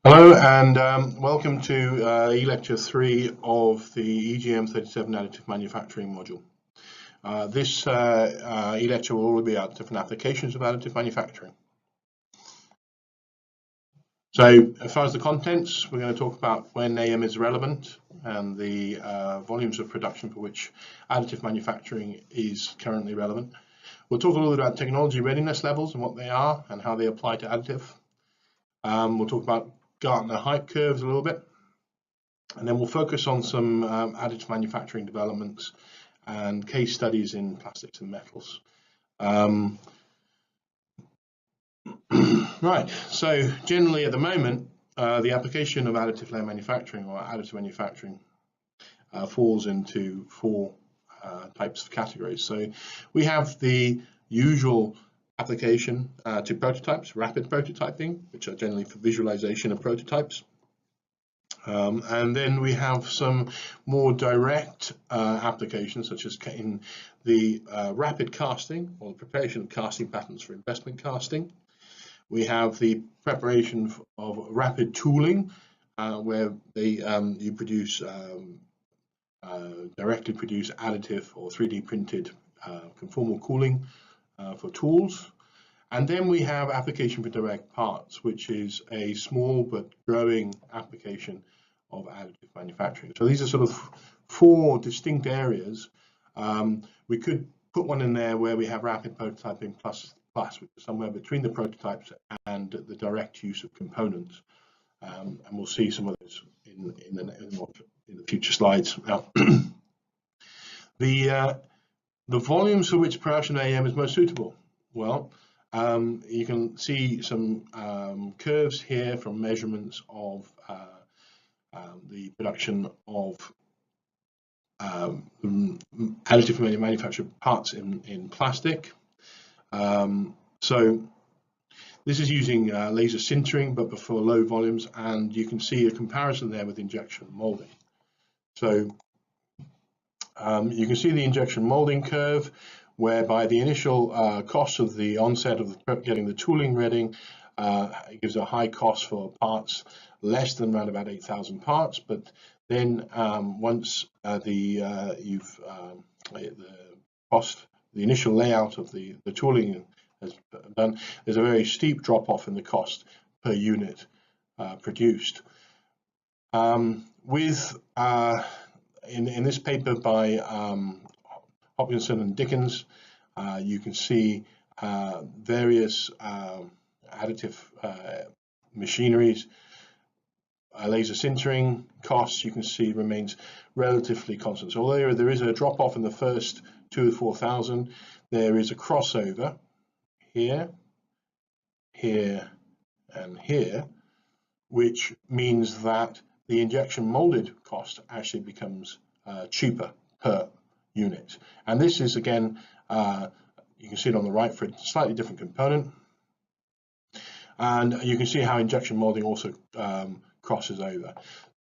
Hello and welcome to e-lecture 3 of the EGM37 additive manufacturing module. This e-lecture will all be about different applications of additive manufacturing. So as far as the contents, we're going to talk about when AM is relevant and the volumes of production for which additive manufacturing is currently relevant. We'll talk a little bit about technology readiness levels and what they are and how they apply to additive. We'll talk about Gartner hype curves a little bit, and then we'll focus on some additive manufacturing developments and case studies in plastics and metals. Right, so generally at the moment, the application of additive layer manufacturing or additive manufacturing falls into four types of categories. So we have the usual application to prototypes, rapid prototyping, which are generally for visualization of prototypes. And then we have some more direct applications, such as in the rapid casting or the preparation of casting patterns for investment casting. We have the preparation of rapid tooling, where you produce directly produce additive or 3D printed conformal cooling for tools. And then we have application for direct parts, which is a small but growing application of additive manufacturing. So these are sort of four distinct areas. We could put one in there where we have rapid prototyping plus, which is somewhere between the prototypes and the direct use of components. And we'll see some of those in the future slides. Now, the volumes for which production AM is most suitable. Well, you can see some curves here from measurements of the production of additive manufactured parts in plastic. So this is using laser sintering, but for low volumes, and you can see a comparison there with injection molding. So you can see the injection molding curve, whereby the initial cost of the onset of getting the tooling ready it gives a high cost for parts less than around about 8,000 parts, but then once the initial layout of the tooling has done, there's a very steep drop off in the cost per unit produced. In this paper by Hopkinson and Dickens, you can see various additive machineries. Laser sintering costs, you can see, remains relatively constant. So although there is a drop off in the first 2,000 to 4,000, there is a crossover here, here, and here, which means that the injection molded cost actually becomes cheaper per unit. And this is, again, you can see it on the right for a slightly different component. And you can see how injection molding also crosses over.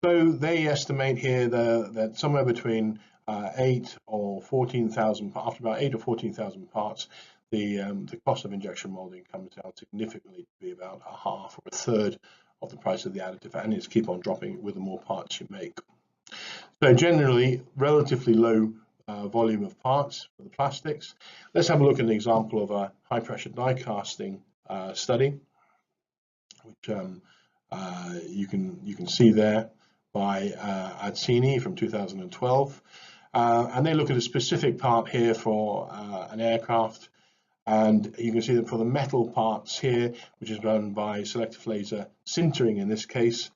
So they estimate here that somewhere between 8 or 14,000, after about 8 or 14,000 parts, the cost of injection molding comes down significantly to be about a half or a third of the price of the additive, and it's keep on dropping with the more parts you make. So generally, relatively low volume of parts for the plastics. Let's have a look at an example of a high pressure die casting study, which you can see there by Adsini from 2012, and they look at a specific part here for an aircraft, and you can see that for the metal parts here, which is done by selective laser sintering in this case,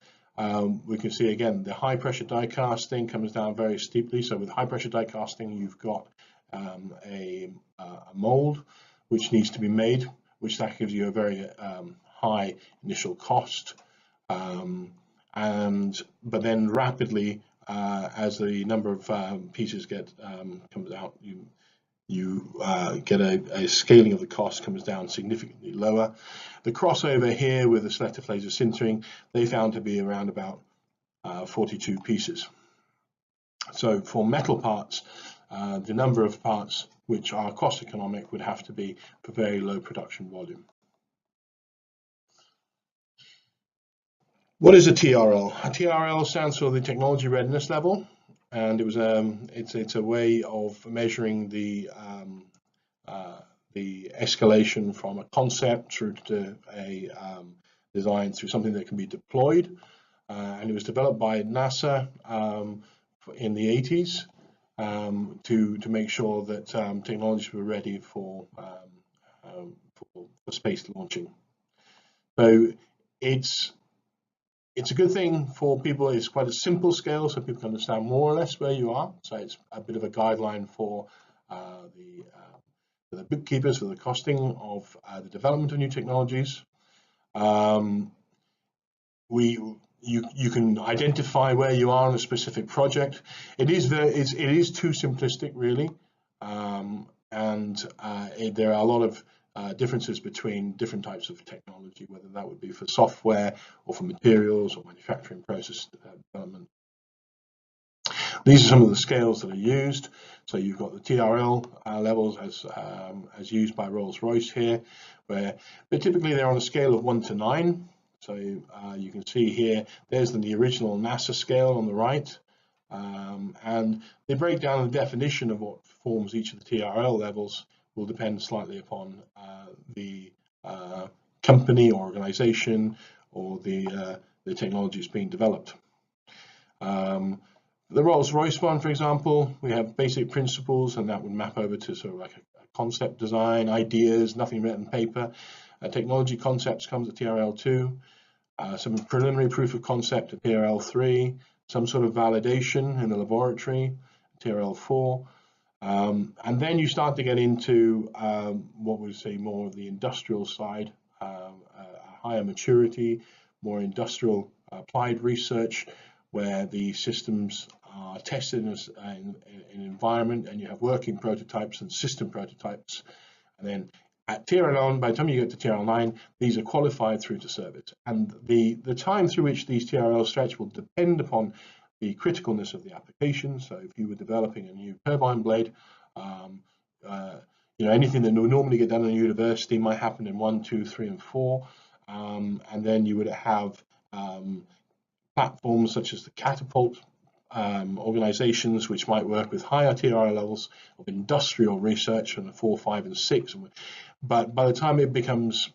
we can see again the high pressure die casting comes down very steeply. So with high pressure die casting, you've got a mold which needs to be made, which that gives you a very high initial cost, but then rapidly as the number of pieces comes out, you get a scaling of the cost comes down significantly lower. The crossover here with the selective laser sintering, they found to be around about 42 pieces. So for metal parts, the number of parts which are cost economic would have to be for very low production volume. What is a TRL? A TRL stands for the technology readiness level, and it's a way of measuring the escalation from a concept through to a design through something that can be deployed. And it was developed by NASA in the 80s to make sure that technologies were ready for space launching. So it's a good thing for people. It's quite a simple scale, so people can understand more or less where you are. So it's a bit of a guideline for the bookkeepers for the costing of the development of new technologies. You can identify where you are on a specific project. It is too simplistic, really, there are a lot of differences between different types of technology, whether that would be for software or for materials or manufacturing process development. These are some of the scales that are used. So you've got the TRL levels as used by Rolls-Royce here, where typically they're on a scale of 1 to 9. So you can see here, there's the original NASA scale on the right, and they break down the definition of what forms each of the TRL levels will depend slightly upon the company or organization or the technology that's being developed. The Rolls-Royce one, for example, we have basic principles, and that would map over to sort of like a concept design, ideas, nothing written on paper. Technology concepts comes at TRL2, some preliminary proof of concept at TRL3, some sort of validation in the laboratory, TRL4, and then you start to get into what we say more of the industrial side, higher maturity, more industrial applied research, where the systems are tested in an environment, and you have working prototypes and system prototypes. And then at TRL9, by the time you get to TRL9, these are qualified through to service. And the time through which these TRLs stretch will depend upon the criticalness of the application. So if you were developing a new turbine blade, anything that would normally get done in a university might happen in 1, 2, 3, and 4. And then you would have platforms such as the catapult organizations, which might work with higher TRL levels of industrial research in the 4, 5, and 6. But by the time it becomes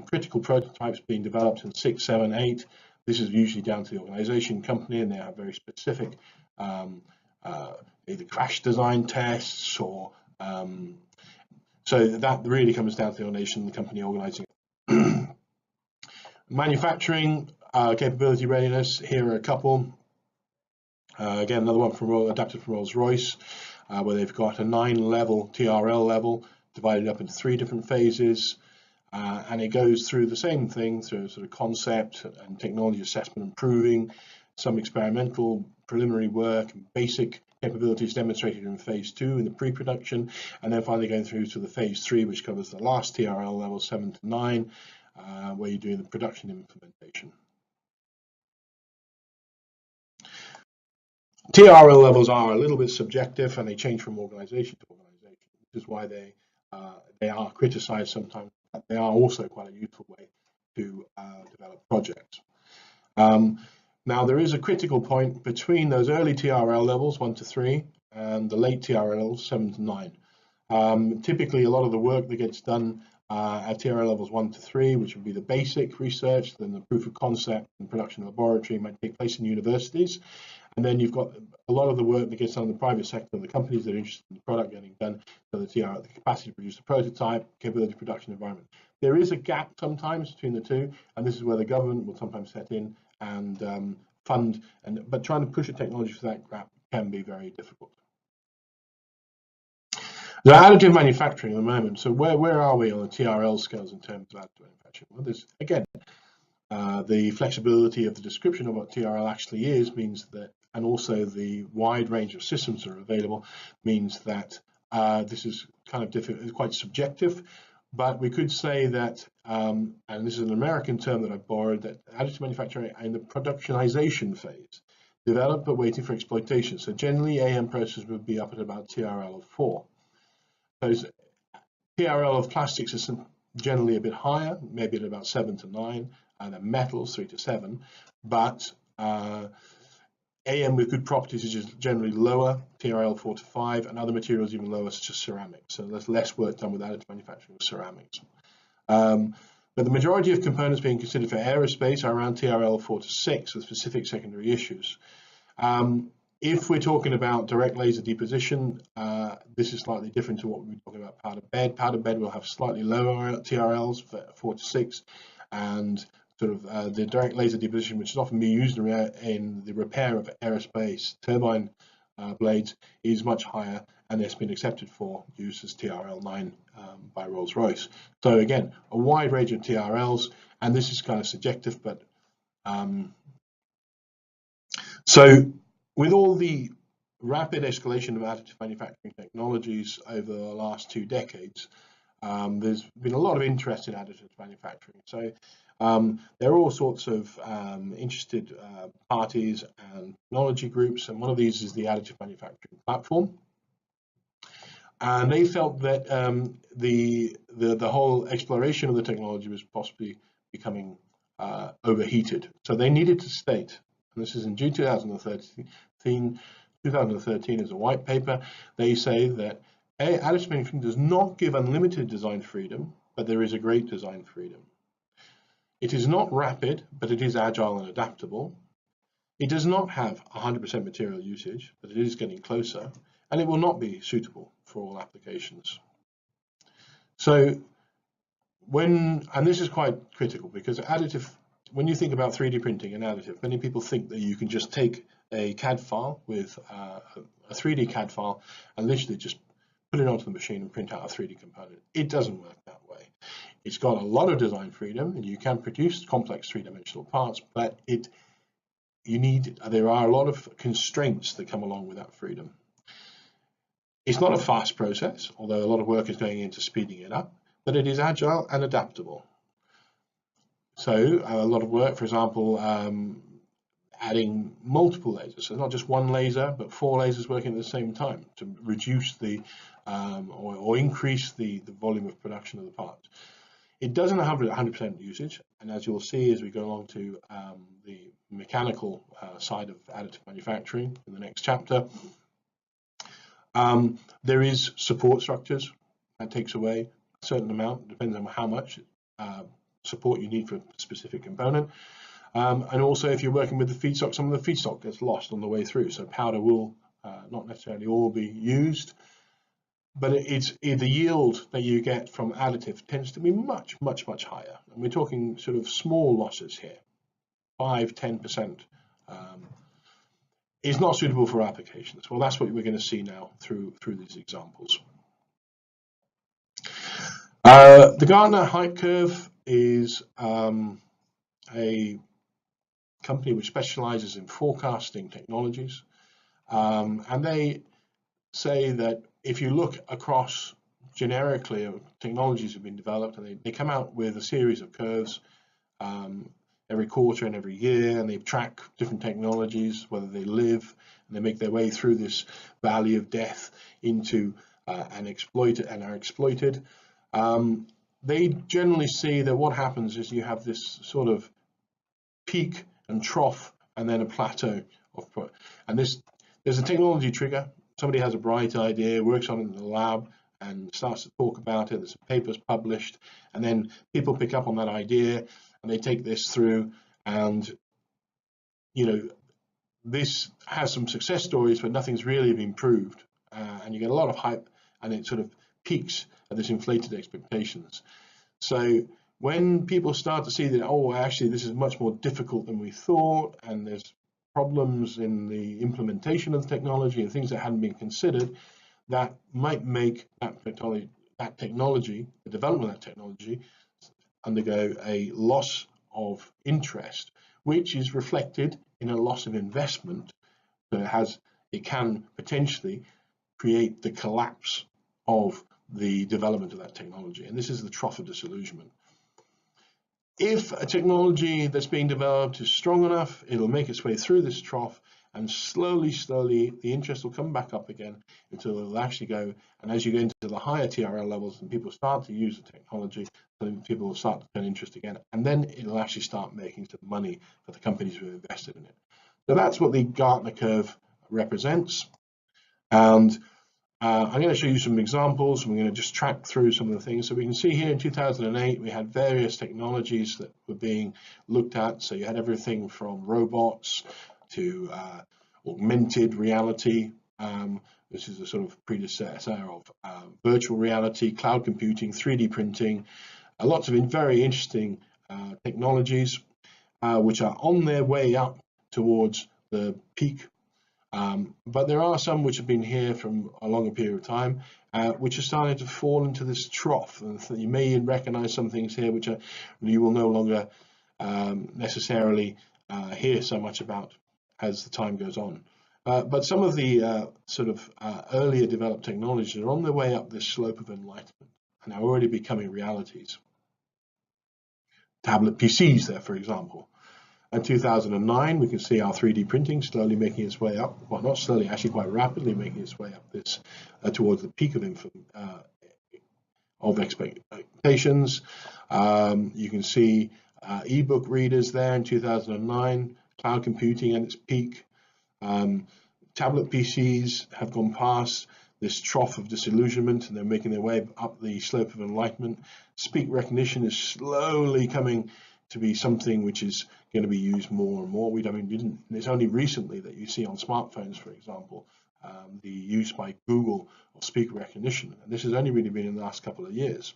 critical prototypes being developed in 6, 7, 8, this is usually down to the organization company, and they have very specific either crash design tests or so that really comes down to the organization, the company organizing it. Manufacturing capability readiness, here are a couple. Again, another one from adapted from Rolls-Royce, where they've got a 9-level TRL level divided up into 3 different phases, and it goes through the same thing, through sort of concept and technology assessment and proving, some experimental preliminary work and basic capabilities demonstrated in phase 2 in the pre-production, and then finally going through to the phase 3, which covers the last TRL level 7 to 9, where you're doing the production implementation. TRL levels are a little bit subjective, and they change from organization to organization, which is why they are criticized sometimes. But they are also quite a useful way to develop projects. Now, there is a critical point between those early TRL levels 1 to 3 and the late TRLs 7 to 9. Typically, a lot of the work that gets done at TRL levels 1 to 3, which would be the basic research, then the proof of concept and production laboratory, might take place in universities. And then you've got a lot of the work that gets done in the private sector, the companies that are interested in the product getting done, so the TRL, the capacity to produce a prototype, capability production environment. There is a gap sometimes between the two, and this is where the government will sometimes set in and fund, but trying to push a technology for that gap can be very difficult. The additive manufacturing at the moment, so where are we on the TRL scales in terms of additive manufacturing? Well, there's, again, the flexibility of the description of what TRL actually is means that, and also the wide range of systems that are available means that this is kind of quite subjective, but we could say that, and this is an American term that I've borrowed, that additive manufacturing in the productionization phase, developed but waiting for exploitation. So generally AM processes would be up at about TRL of 4. Those TRL of plastics is generally a bit higher, maybe at about 7 to 9, and then metals 3 to 7, but AM with good properties is just generally lower, TRL 4 to 5, and other materials even lower, such as ceramics. So there's less work done with additive manufacturing with ceramics. But the majority of components being considered for aerospace are around TRL 4 to 6 with specific secondary issues. If we're talking about direct laser deposition, this is slightly different to what we were talking about powder bed. Powder bed will have slightly lower TRLs for 4 to 6, and sort of the direct laser deposition, which is often being used in the repair of aerospace turbine blades, is much higher, and it's been accepted for use as TRL 9 by Rolls-Royce. So again, a wide range of TRLs, and this is kind of subjective, but so with all the rapid escalation of additive manufacturing technologies over the last 2 decades, there's been a lot of interest in additive manufacturing. So there are all sorts of interested parties and technology groups, and one of these is the Additive Manufacturing Platform. And they felt that the whole exploration of the technology was possibly becoming overheated. So they needed to state, and this is in June 2013 is a white paper, they say that additive manufacturing does not give unlimited design freedom, but there is a great design freedom. It is not rapid, but it is agile and adaptable. It does not have 100% material usage, but it is getting closer, and it will not be suitable for all applications. So and this is quite critical, because additive, when you think about 3D printing and additive, many people think that you can just take a CAD file with a 3D CAD file and literally just put it onto the machine and print out a 3D component. It doesn't work that way. It's got a lot of design freedom, and you can produce complex three-dimensional parts, but there are a lot of constraints that come along with that freedom. It's not a fast process, although a lot of work is going into speeding it up, but it is agile and adaptable. So a lot of work, for example, adding multiple lasers, so not just one laser, but 4 lasers working at the same time to reduce the or increase the volume of production of the parts. It doesn't have 100% usage, and as you'll see as we go along to the mechanical side of additive manufacturing in the next chapter, there is support structures. That takes away a certain amount, depends on how much support you need for a specific component. And also, if you're working with the feedstock, some of the feedstock gets lost on the way through, so powder will not necessarily all be used, but the yield that you get from additive tends to be much higher, and we're talking sort of small losses here, 5–10%. Is not suitable for applications. Well, that's what we're going to see now through these examples. The Gartner hype curve is a company which specializes in forecasting technologies, and they say that if you look across generically, technologies have been developed, and they come out with a series of curves every quarter and every year, and they track different technologies, whether they live, and they make their way through this valley of death into and are exploited. They generally see that what happens is you have this sort of peak and trough, and then a plateau and there's a technology trigger. Somebody has a bright idea, works on it in the lab, and starts to talk about it. There's papers published, and then people pick up on that idea, and they take this through, and this has some success stories, but nothing's really been proved, and you get a lot of hype, and it sort of peaks at this inflated expectations. So when people start to see that, oh, actually this is much more difficult than we thought, and there's problems in the implementation of the technology and things that hadn't been considered, that might make that technology, the development of that technology, undergo a loss of interest, which is reflected in a loss of investment. So it can potentially create the collapse of the development of that technology, and this is the trough of disillusionment. If a technology that's being developed is strong enough, it'll make its way through this trough, and slowly, slowly, the interest will come back up again until it'll actually go. And as you go into the higher TRL levels and people start to use the technology, then people will start to turn interest again, and then it'll actually start making some money for the companies who have invested in it. So that's what the Gartner curve represents. And I'm going to show you some examples. We're going to just track through some of the things. So we can see here in 2008, we had various technologies that were being looked at. So you had everything from robots to augmented reality, which is a sort of predecessor of virtual reality, cloud computing, 3D printing, lots of very interesting technologies which are on their way up towards the peak. But there are some which have been here from a longer period of time, which are starting to fall into this trough. And you may recognize some things here which you will no longer necessarily hear so much about as the time goes on. But some of the sort of earlier developed technologies are on their way up this slope of enlightenment and are already becoming realities. Tablet PCs there, for example. In 2009, we can see our 3D printing slowly making its way up. Well, not slowly, actually quite rapidly making its way up this towards the peak of expectations. You can see ebook readers there in 2009, cloud computing at its peak. Tablet PCs have gone past this trough of disillusionment and they're making their way up the slope of enlightenment. Speak recognition is slowly coming to be something which is going to be used more and more. It's only recently that you see on smartphones, for example, the use by Google of speaker recognition. And this has only really been in the last couple of years.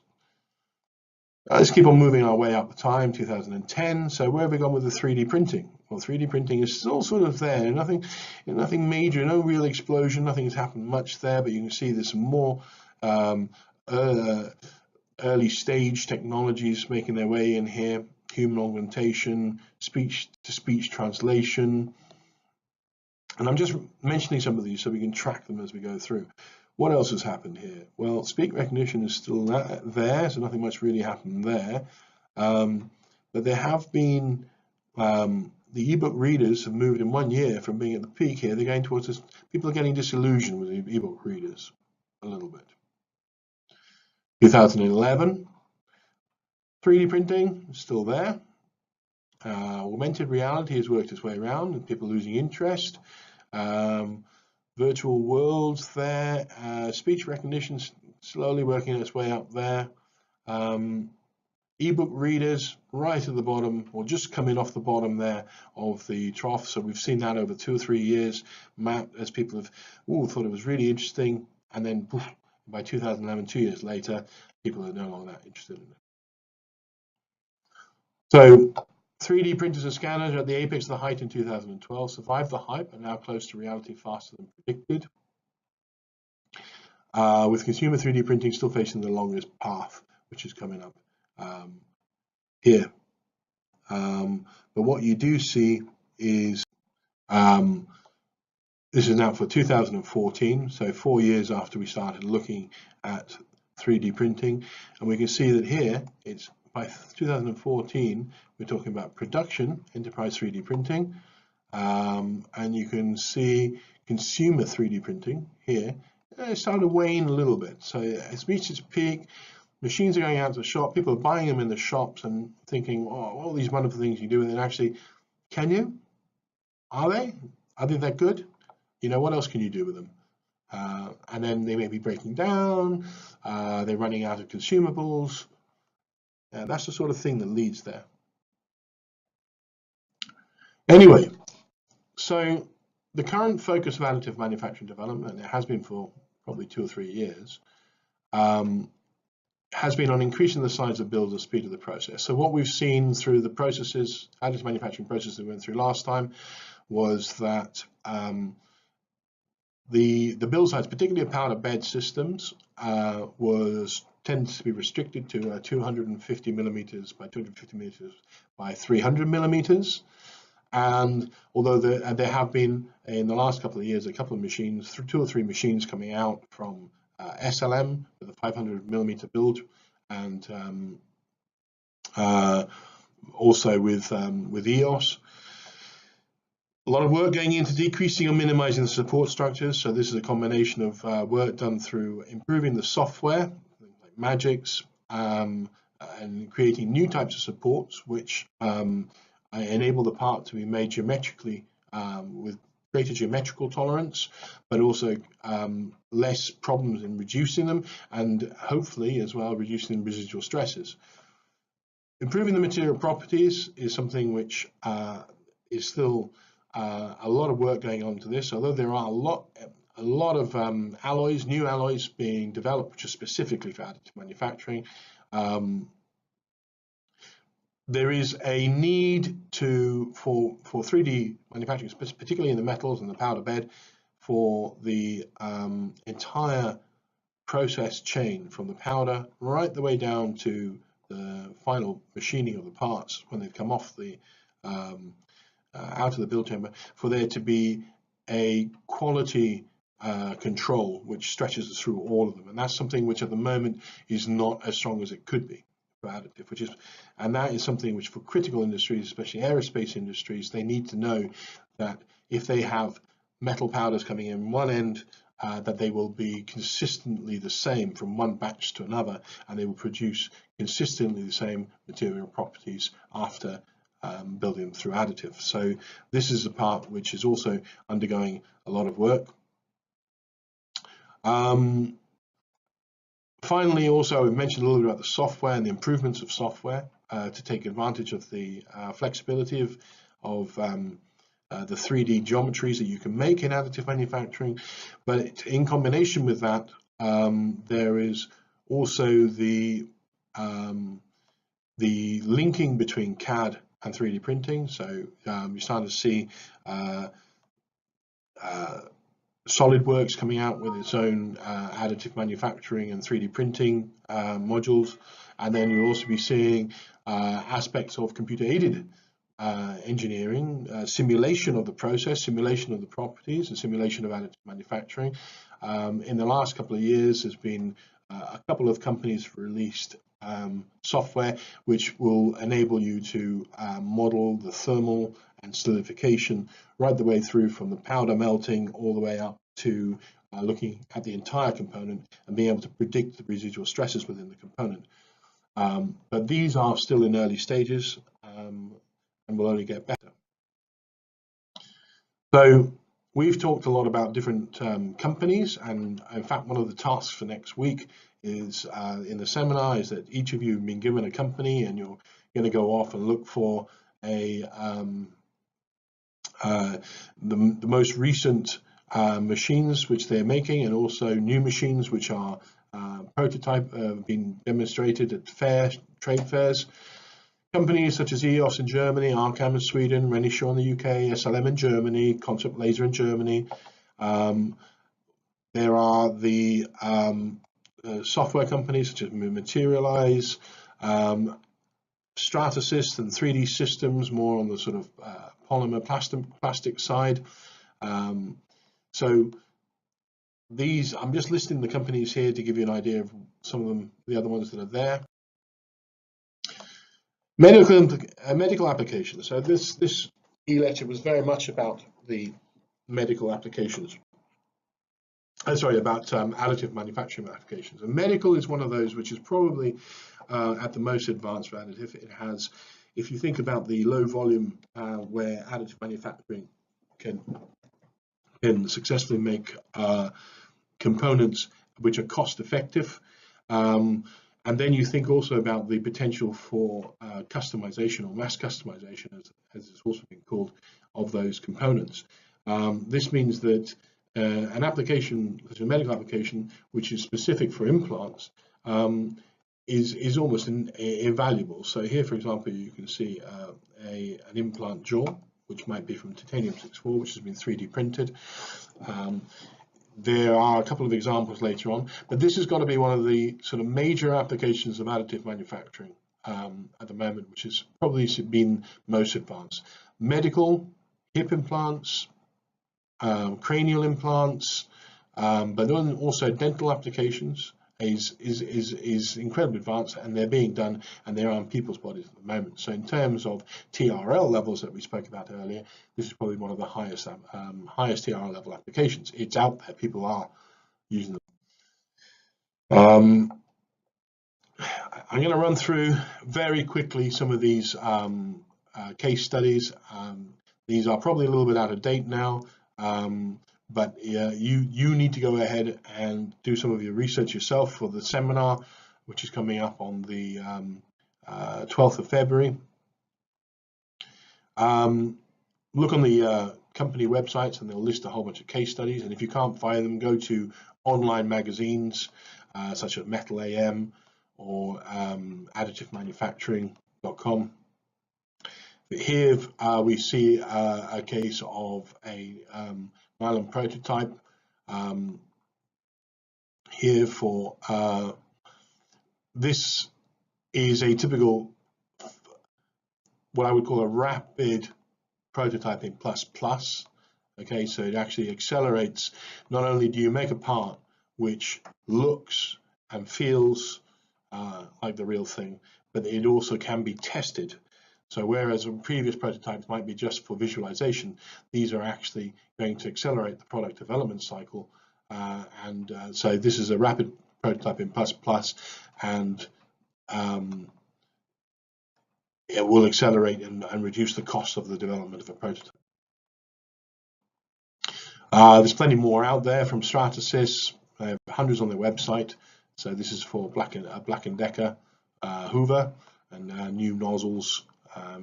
Let's keep on moving our way up the time, 2010. So where have we gone with the 3D printing? Well, 3D printing is still sort of there. Nothing major, no real explosion. Nothing has happened much there, but you can see there's some more early stage technologies making their way in here. Human augmentation, speech-to-speech translation. And I'm just mentioning some of these so we can track them as we go through. What else has happened here? Well, speak recognition is still there, so nothing much really happened there. But there have been, the ebook readers have moved in 1 year from being at the peak here. They're going towards this, people are getting disillusioned with the ebook readers a little bit. 2011, 3D printing is still there. Augmented reality has worked its way around and people losing interest. Virtual worlds there. Speech recognition slowly working its way up there. Ebook readers right at the bottom, or just coming off the bottom there of the trough. So we've seen that over 2 or 3 years mapped as people have thought it was really interesting, and then poof, by 2011, 2 years later, people are no longer that interested in it. So 3D printers and scanners are at the apex of the height in 2012, survived the hype and now close to reality faster than predicted. With consumer 3D printing still facing the longest path, which is coming up here. But what you do see is, this is now for 2014, so 4 years after we started looking at 3D printing, and we can see that here it's by 2014 we're talking about production enterprise 3D printing, and you can see consumer 3D printing here. It started to wane a little bit, so it's reached its peak. Machines are going out to the shop, people are buying them in the shops and thinking, oh, all these wonderful things you do, and then actually, can you? Are they that good? You know, what else can you do with them? And then they may be breaking down, they're running out of consumables. That's the sort of thing that leads there. Anyway, so the current focus of additive manufacturing development, and it has been for probably 2 or 3 years, has been on increasing the size of build and speed of the process. So what we've seen through the processes, additive manufacturing processes we went through last time, was that the build size, particularly of powder bed systems, tends to be restricted to 250 millimeters by 250 millimeters by 300 millimeters. And although there have been in the last couple of years a couple of machines, 2 or 3 machines coming out from SLM with a 500 millimeter build, and also with EOS. A lot of work going into decreasing or minimizing the support structures. So this is a combination of work done through improving the software, like Magics, and creating new types of supports which enable the part to be made geometrically with greater geometrical tolerance, but also less problems in reducing them, and hopefully as well reducing residual stresses. Improving the material properties is something which is still a lot of work going on to this, although there are a lot of alloys, new alloys being developed which are specifically for additive manufacturing. There is a need for 3D manufacturing, particularly in the metals and the powder bed, for the entire process chain from the powder right the way down to the final machining of the parts when they've come off the out of the build chamber, for there to be a quality control which stretches through all of them, and that's something which at the moment is not as strong as it could be. Additive, and that is something which for critical industries, especially aerospace industries, they need to know that if they have metal powders coming in one end, that they will be consistently the same from one batch to another, and they will produce consistently the same material properties after building them through additive. So this is a part which is also undergoing a lot of work. Finally, also, we mentioned a little bit about the software and the improvements of software to take advantage of the flexibility of the 3D geometries that you can make in additive manufacturing. But in combination with that, there is also the linking between CAD and 3D printing. So you're starting to see SolidWorks coming out with its own additive manufacturing and 3D printing modules, and then you'll also be seeing aspects of computer-aided engineering, simulation of the process, simulation of the properties, and simulation of additive manufacturing. In the last couple of years, there's been a couple of companies released software which will enable you to model the thermal and solidification right the way through from the powder melting all the way up to looking at the entire component and being able to predict the residual stresses within the component. But these are still in early stages and will only get better. So we've talked a lot about different companies, and in fact one of the tasks for next week is in the seminar is that each of you have been given a company and you're going to go off and look for a the most recent machines which they're making, and also new machines which are prototype being demonstrated at trade fairs. Companies such as EOS in Germany, ARCAM in Sweden, Renishaw in the UK, SLM in Germany, Concept Laser in Germany. There are the software companies such as Materialize, Stratasys and 3D Systems, more on the sort of polymer plastic side. So these, I'm just listing the companies here to give you an idea of some of them, the other ones that are there. Medical applications. So this e-lecture was very much about the medical applications. Sorry, about additive manufacturing applications. And medical is one of those which is probably at the most advanced for additive. It has, if you think about the low volume where additive manufacturing can successfully make components which are cost effective. And then you think also about the potential for customization or mass customization, as it's also been called, of those components. This means that an application, such as a medical application, which is specific for implants, is almost invaluable. So here, for example, you can see an implant jaw, which might be from titanium 6-4, which has been 3D printed. There are a couple of examples later on, but this has got to be one of the sort of major applications of additive manufacturing at the moment, which has probably been most advanced. Medical, hip implants, cranial implants, but then also dental applications, is incredibly advanced, and they're being done, and they're on people's bodies at the moment. So in terms of TRL levels that we spoke about earlier, this is probably one of the highest TRL level applications. It's out there, people are using them. I'm going to run through very quickly some of these case studies. These are probably a little bit out of date now, but you need to go ahead and do some of your research yourself for the seminar, which is coming up on the 12th of February. Look on the company websites, and they'll list a whole bunch of case studies. And if you can't find them, go to online magazines such as Metal AM or AdditiveManufacturing.com. Here we see a case of a nylon prototype here for this is a typical, what I would call a rapid prototyping plus. Okay, so it actually accelerates. Not only do you make a part which looks and feels like the real thing, but it also can be tested. So whereas previous prototypes might be just for visualization, these are actually going to accelerate the product development cycle. So this is a rapid prototyping plus, and it will accelerate and reduce the cost of the development of a prototype. There's plenty more out there from Stratasys. They have hundreds on their website. So this is for Black & Decker Hoover and new nozzles,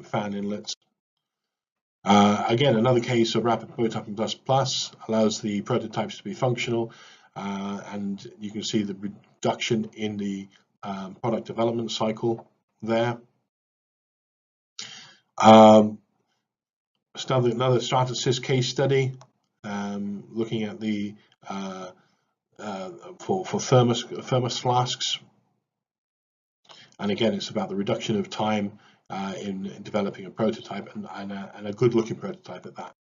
fan inlets. Again, another case of rapid prototyping plus allows the prototypes to be functional, and you can see the reduction in the product development cycle there. Another Stratasys case study looking at the for thermos flasks, and again, it's about the reduction of time in developing a prototype, and a good-looking prototype at that.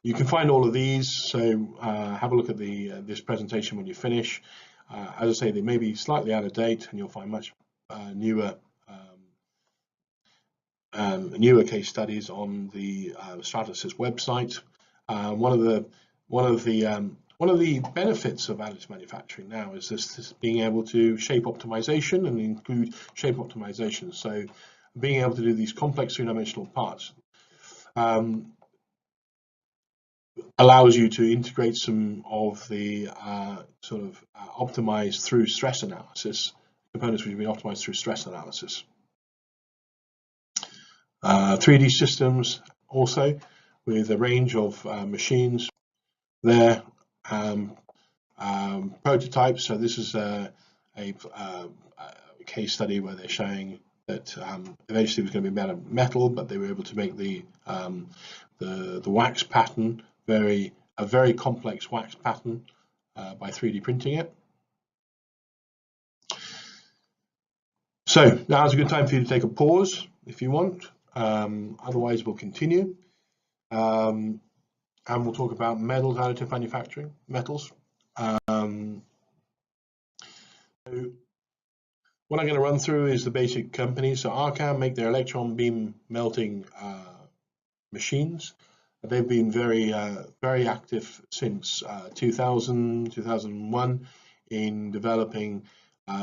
You can find all of these, so have a look at this presentation when you finish. As I say, they may be slightly out of date, and you'll find much newer case studies on the Stratasys website. One of the benefits of additive manufacturing now is this being able to shape optimization and include shape optimization. So being able to do these complex three-dimensional parts allows you to integrate some of the sort of optimized through stress analysis components which have been optimized through stress analysis. 3D systems also, with a range of machines there. Prototypes. So this is a case study where they're showing that eventually it was going to be made of metal, but they were able to make the wax pattern a very complex wax pattern by 3D printing it. So now is a good time for you to take a pause if you want. Otherwise, we'll continue. And we'll talk about metals, additive manufacturing, metals. So what I'm going to run through is the basic companies. So ARCAM make their electron beam melting machines. They've been very active since 2000, 2001 in developing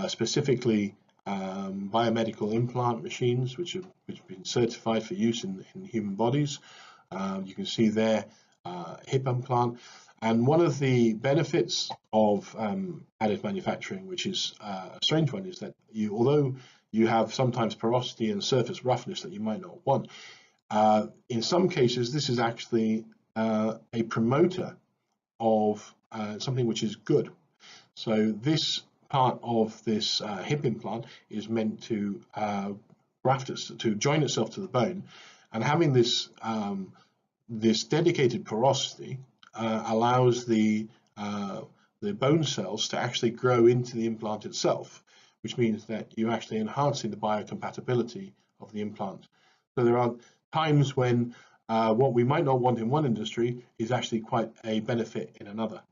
specifically biomedical implant machines, which have been certified for use in human bodies. You can see there hip implant. And one of the benefits of additive manufacturing, which is a strange one, is that although you have sometimes porosity and surface roughness that you might not want, in some cases this is actually a promoter of something which is good. So this part of this hip implant is meant to to join itself to the bone, and having this this dedicated porosity allows the bone cells to actually grow into the implant itself, which means that you're actually enhancing the biocompatibility of the implant. So there are times when what we might not want in one industry is actually quite a benefit in another.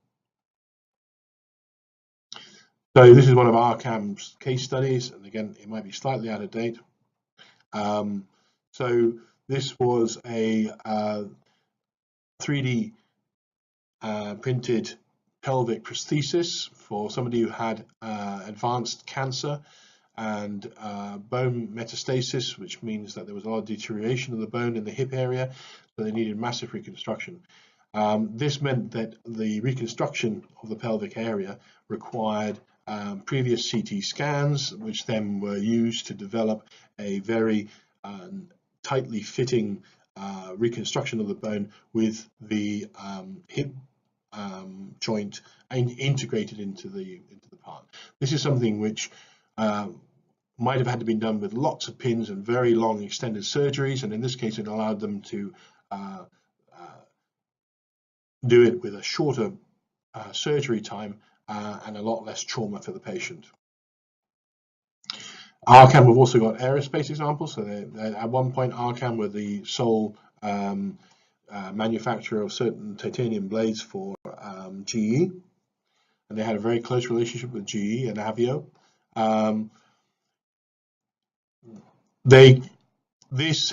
So this is one of ARCAM's case studies, and again, it might be slightly out of date. So this was a 3D printed pelvic prosthesis for somebody who had advanced cancer and bone metastasis, which means that there was a lot of deterioration of the bone in the hip area, so they needed massive reconstruction. This meant that the reconstruction of the pelvic area required previous CT scans, which then were used to develop a very tightly fitting reconstruction of the bone with the hip joint integrated into the part. This is something which might have had to be done with lots of pins and very long extended surgeries, and in this case it allowed them to do it with a shorter surgery time and a lot less trauma for the patient. ARCAM have also got aerospace examples. So at one point ARCAM were the sole manufacturer of certain titanium blades for GE, and they had a very close relationship with GE and Avio. This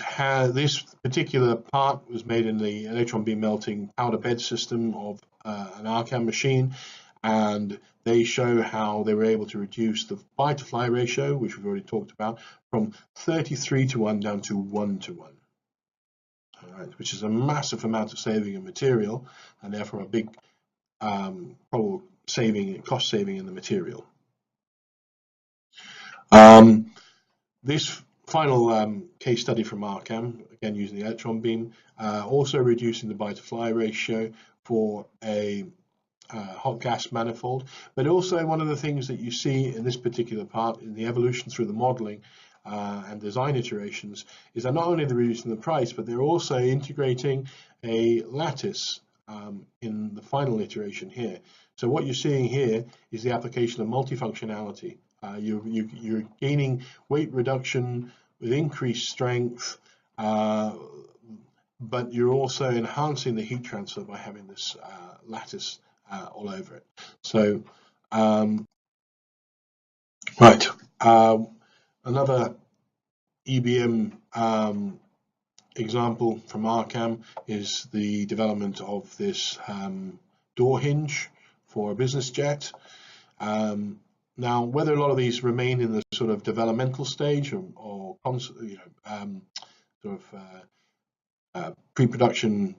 particular part was made in the electron beam melting powder bed system of an ARCAM machine, and they show how they were able to reduce the bite-to-fly ratio, which we've already talked about, from 33:1 down to 1:1. All right, which is a massive amount of saving in material, and therefore a big probable cost saving in the material. This final case study from ARCAM, again using the electron beam, also reducing the bite-to-fly ratio for a hot gas manifold, but also one of the things that you see in this particular part in the evolution through the modeling and design iterations is that not only they're reducing the price, but they're also integrating a lattice in the final iteration here. So what you're seeing here is the application of multifunctionality. You're gaining weight reduction with increased strength, but you're also enhancing the heat transfer by having this lattice all over it. So, right, another EBM example from ARCAM is the development of this door hinge for a business jet. Now, whether a lot of these remain in the sort of developmental stage or pre-production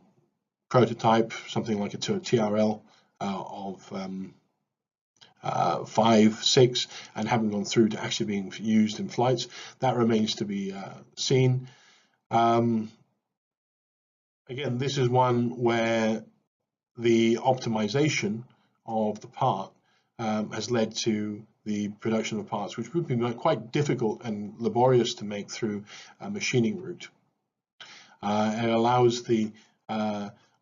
prototype, something like a TRL of 5, 6, and haven't gone through to actually being used in flights, that remains to be seen. Again, this is one where the optimization of the part has led to the production of parts which would be quite difficult and laborious to make through a machining route. And it allows the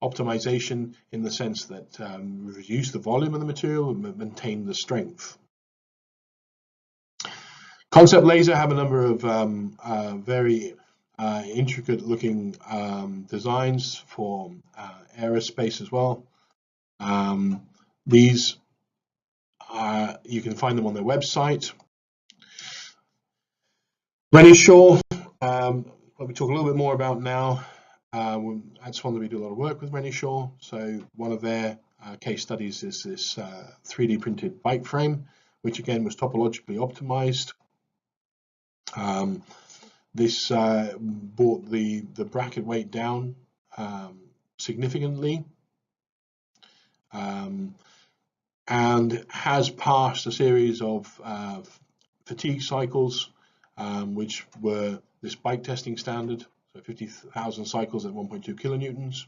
optimization in the sense that reduce the volume of the material and maintain the strength. Concept laser have a number of very intricate looking designs for aerospace as well. These you can find them on their website. Renishaw, what we talk a little bit more about now. That's one that we do a lot of work with Renishaw. So one of their case studies is this 3D printed bike frame, which again was topologically optimized. This brought the bracket weight down significantly, and has passed a series of fatigue cycles, which were this bike testing standard, so 50,000 cycles at 1.2 kilonewtons.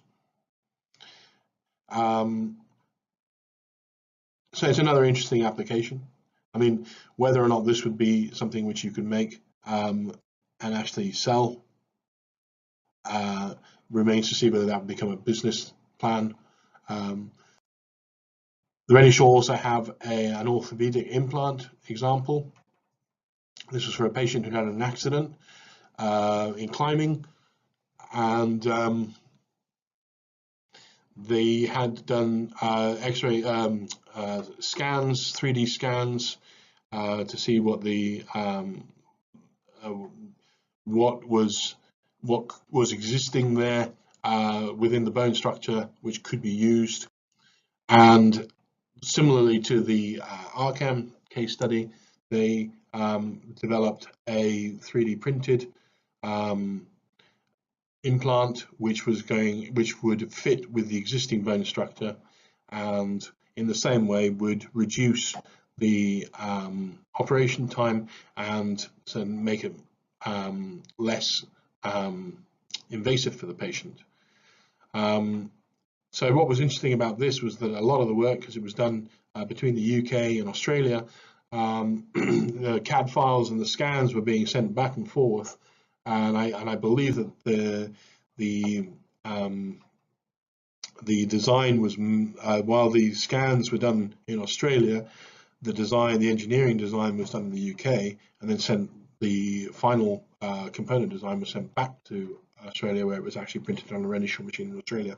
So it's another interesting application. I mean, whether or not this would be something which you could make and actually sell remains to see whether that would become a business plan. The Renishaw also have an orthopedic implant example. This was for a patient who had an accident in climbing, and They had done X-ray scans, 3D scans, to see what the what was existing there within the bone structure, which could be used. And similarly to the ARCAM case study, they developed a 3D printed implant which would fit with the existing bone structure, and in the same way would reduce the operation time and so make it less invasive for the patient. So what was interesting about this was that a lot of the work, because it was done between the UK and Australia, the CAD files and the scans were being sent back and forth, and I believe that the design was while the scans were done in Australia, the engineering design was done in the UK, and then the final component design was sent back to Australia, where it was actually printed on a Renishaw machine in Australia.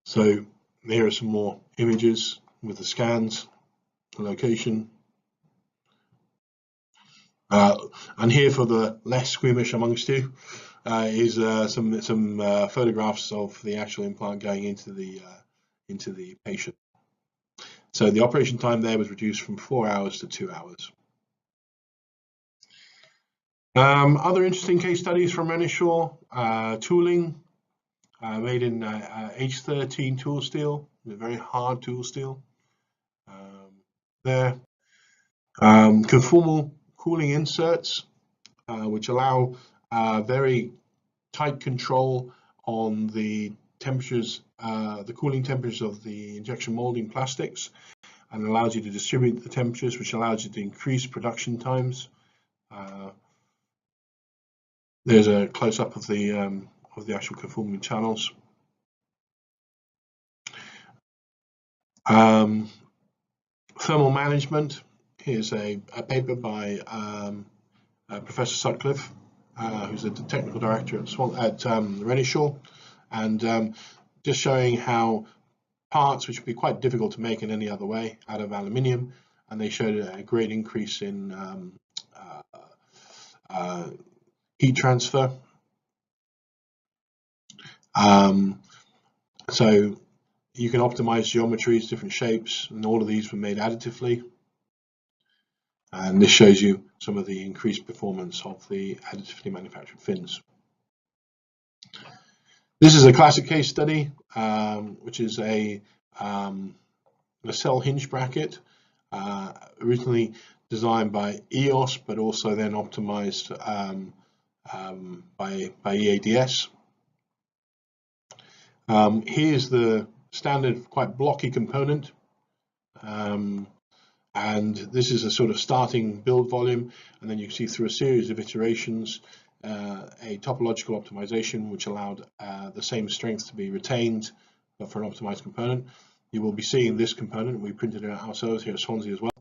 So here are some more images with the scans, the location. And here, for the less squeamish amongst you, is some photographs of the actual implant going into the patient. So the operation time there was reduced from 4 hours to 2 hours. Other interesting case studies from Renishaw: tooling made in H13 tool steel, a very hard tool steel. There, conformal cooling inserts, which allow very tight control on the temperatures, the cooling temperatures of the injection molding plastics, and allows you to distribute the temperatures, which allows you to increase production times. There's a close-up of the actual conforming channels. Thermal management. Here's a paper by Professor Sutcliffe, who's the technical director at Renishaw, and just showing how parts which would be quite difficult to make in any other way out of aluminium, and they showed a great increase in heat transfer. So you can optimize geometries, different shapes, and all of these were made additively. And this shows you some of the increased performance of the additively manufactured fins. This is a classic case study, which is a nacelle hinge bracket, originally designed by EOS, but also then optimized by EADS. Here's the standard, quite blocky component, and this is a sort of starting build volume, and then you can see through a series of iterations a topological optimization which allowed the same strength to be retained for an optimized component. You will be seeing this component. We printed it out ourselves here at Swansea as well.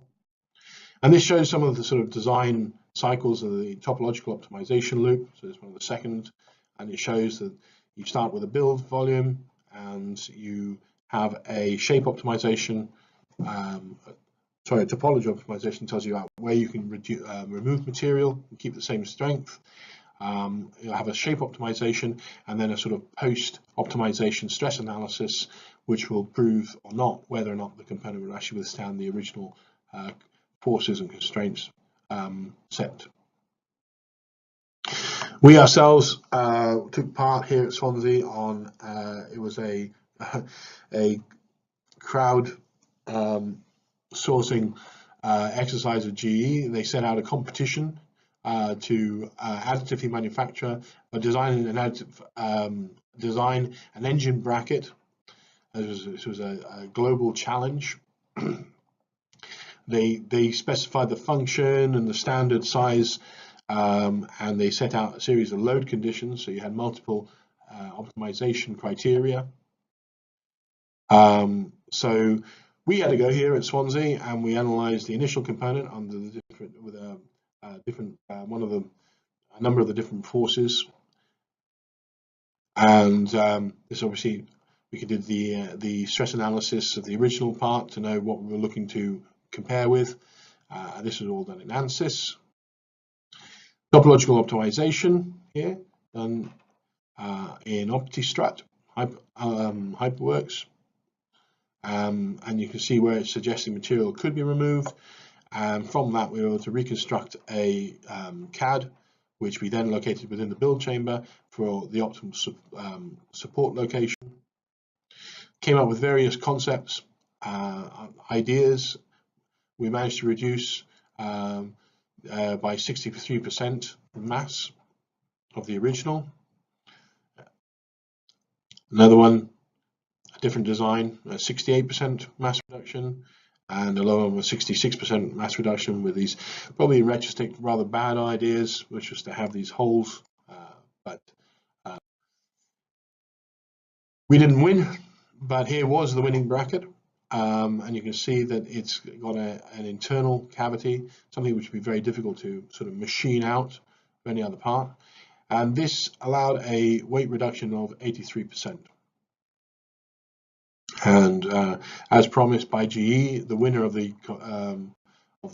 And this shows some of the sort of design cycles of the topological optimization loop. So this one of the second, and it shows that you start with a build volume and you have a shape optimization. Sorry, a topology optimization tells you where you can remove material and keep the same strength. You'll have a shape optimization, and then a sort of post optimization stress analysis, which will prove or not whether or not the component will actually withstand the original forces and constraints set. We ourselves took part here at Swansea on it was a crowd sourcing exercise of GE. They set out a competition to additively manufacture or design an engine bracket. This was a global challenge. They specified the function and the standard size, and they set out a series of load conditions. So you had multiple optimization criteria. So we had to go here at Swansea, and we analysed the initial component under the different with a number of the different forces, And this obviously, we could do the stress analysis of the original part to know what we were looking to compare with. This was all done in ANSYS. Topological optimization here, done in OptiStrat, HyperWorks. And you can see where it's suggesting material could be removed. And from that, we were able to reconstruct a CAD, which we then located within the build chamber for the optimal support location. Came up with various concepts, ideas. We managed to reduce by 63% mass of the original. Another one, a different design, 68% mass reduction, and a lower one with 66% mass reduction, with these probably in retrospect rather bad ideas, which was to have these holes, but we didn't win. But here was the winning bracket, and you can see that it's got an internal cavity, something which would be very difficult to sort of machine out of any other part, and this allowed a weight reduction of 83%. And as promised by GE, the winner of the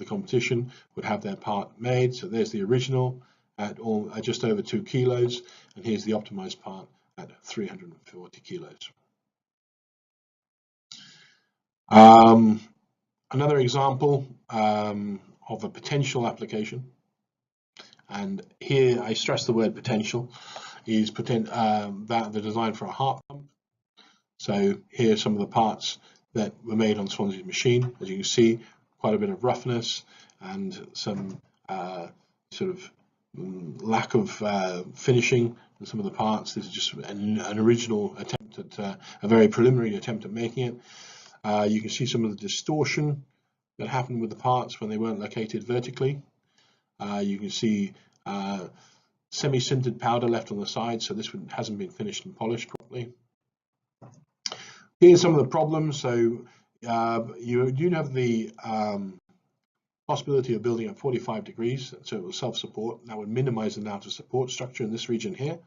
competition would have their part made. So there's the original at just over 2 kilos, and here's the optimized part at 340 kilos. Another example of a potential application, and here I stress the word potential, is that the design for a heart pump. So here are some of the parts that were made on Swansea's machine. As you can see, quite a bit of roughness and some sort of lack of finishing in some of the parts. This is just an original attempt at a very preliminary attempt at making it. You can see some of the distortion that happened with the parts when they weren't located vertically. You can see semi-sintered powder left on the side, so this one hasn't been finished and polished properly. Here's some of the problems. So you do have the possibility of building at 45 degrees, so it will self-support. That would minimize the amount of support structure in this region here.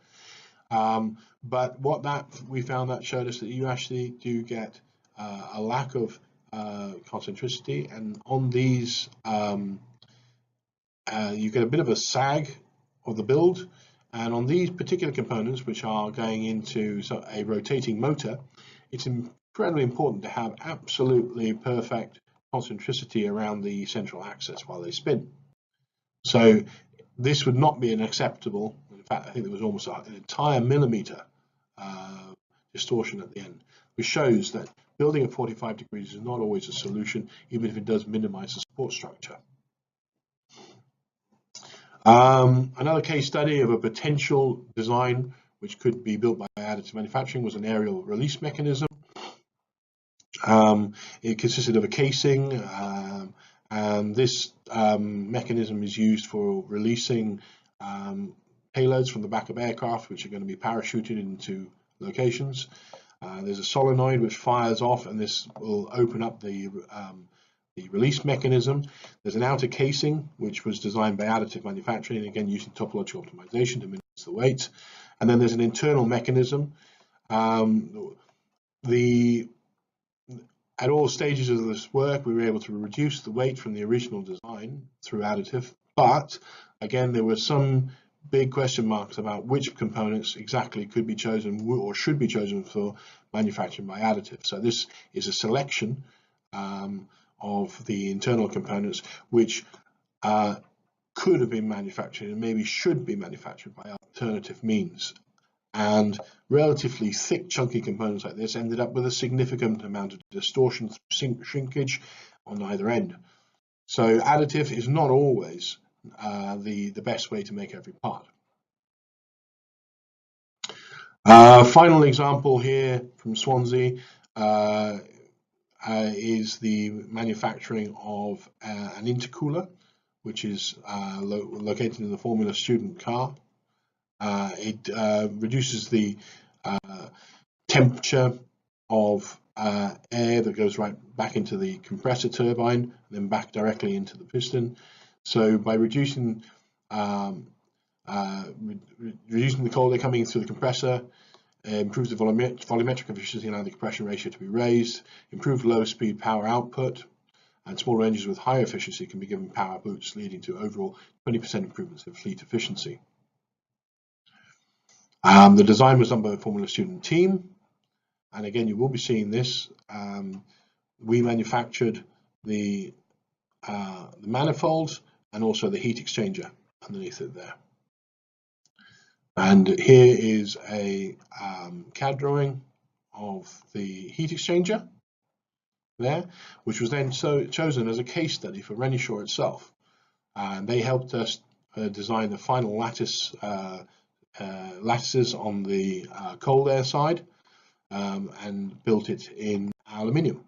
But what we found that showed us that you actually do get a lack of concentricity, and on these you get a bit of a sag of the build, and on these particular components, which are going into a rotating motor, it's incredibly important to have absolutely perfect concentricity around the central axis while they spin. So this would not be an acceptable, in fact I think there was almost an entire millimeter distortion at the end, which shows that building at 45 degrees is not always a solution, even if it does minimize the support structure. Another case study of a potential design which could be built by additive manufacturing was an aerial release mechanism. It consisted of a casing, and this mechanism is used for releasing payloads from the back of aircraft, which are going to be parachuted into locations. There's a solenoid which fires off, and this will open up the release mechanism. There's an outer casing which was designed by additive manufacturing, again using topological optimization to minimize the weight. And then there's an internal mechanism. At all stages of this work, we were able to reduce the weight from the original design through additive, but again, there were some big question marks about which components exactly could be chosen or should be chosen for manufacturing by additive. So this is a selection of the internal components which could have been manufactured and maybe should be manufactured by alternative means. And relatively thick, chunky components like this ended up with a significant amount of distortion through shrinkage on either end. So additive is not always the best way to make every part. Final example here from Swansea is the manufacturing of an intercooler, which is located in the Formula student car. It reduces the temperature of air that goes right back into the compressor turbine and then back directly into the piston. So by reducing the cold air coming through the compressor, improves the volumetric efficiency and allowing the compression ratio to be raised, improved low speed power output, and smaller engines with higher efficiency can be given power boosts, leading to overall 20% improvements in fleet efficiency. The design was done by a Formula student team, and again, you will be seeing this. We manufactured the manifold and also the heat exchanger underneath it there. And here is a CAD drawing of the heat exchanger there, which was then chosen as a case study for Renishaw itself. And they helped us design the final lattices on the cold air side and built it in aluminium.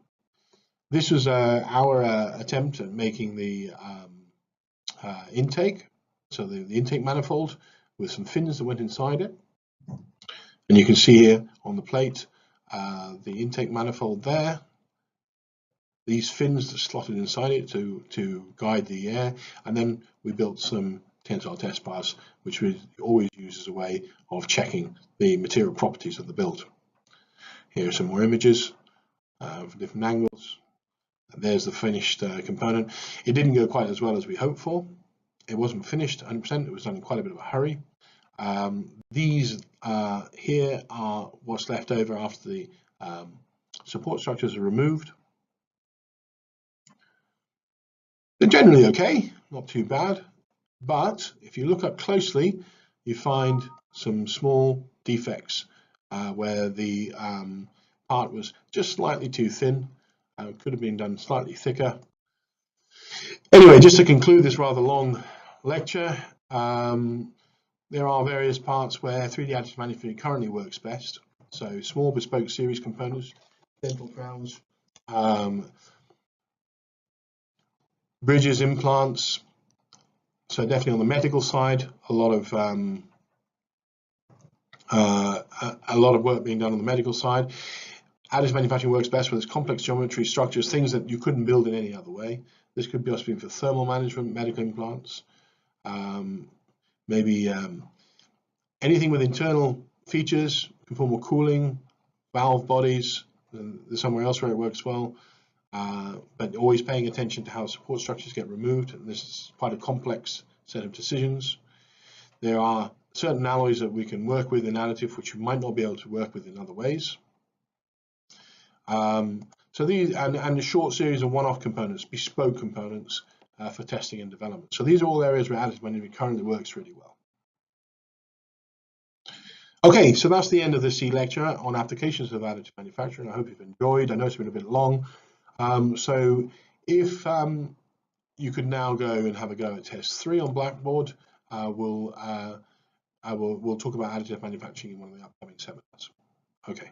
This was our attempt at making the intake, so the intake manifold with some fins that went inside it. And you can see here on the plate the intake manifold there. These fins that slotted inside it to guide the air, and then we built some tensile test bars, which we always use as a way of checking the material properties of the build. Here are some more images from different angles. There's the finished component. It didn't go quite as well as we hoped for. It wasn't finished 100%. It was done in quite a bit of a hurry. These here are what's left over after the support structures are removed. They're generally okay, not too bad, but if you look up closely, you find some small defects where the part was just slightly too thin. Could have been done slightly thicker. Anyway, just to conclude this rather long lecture, there are various parts where 3D additive manufacturing currently works best. So small bespoke series components, dental crowns, bridges, implants. So definitely on the medical side, a lot of work being done on the medical side. Additive manufacturing works best with its complex geometry, structures, things that you couldn't build in any other way. This could be also for thermal management, medical implants, maybe anything with internal features, conformal cooling, valve bodies. There's somewhere else where it works well, but always paying attention to how support structures get removed. And this is quite a complex set of decisions. There are certain alloys that we can work with in additive, which you might not be able to work with in other ways. So these and a short series of one-off components, bespoke components for testing and development. So these are all areas where additive manufacturing currently works really well. Okay, so that's the end of this lecture on applications of additive manufacturing. I hope you've enjoyed. I know it's been a bit long. So if you could now go and have a go at test 3 on Blackboard, we'll talk about additive manufacturing in one of the upcoming seminars. Okay.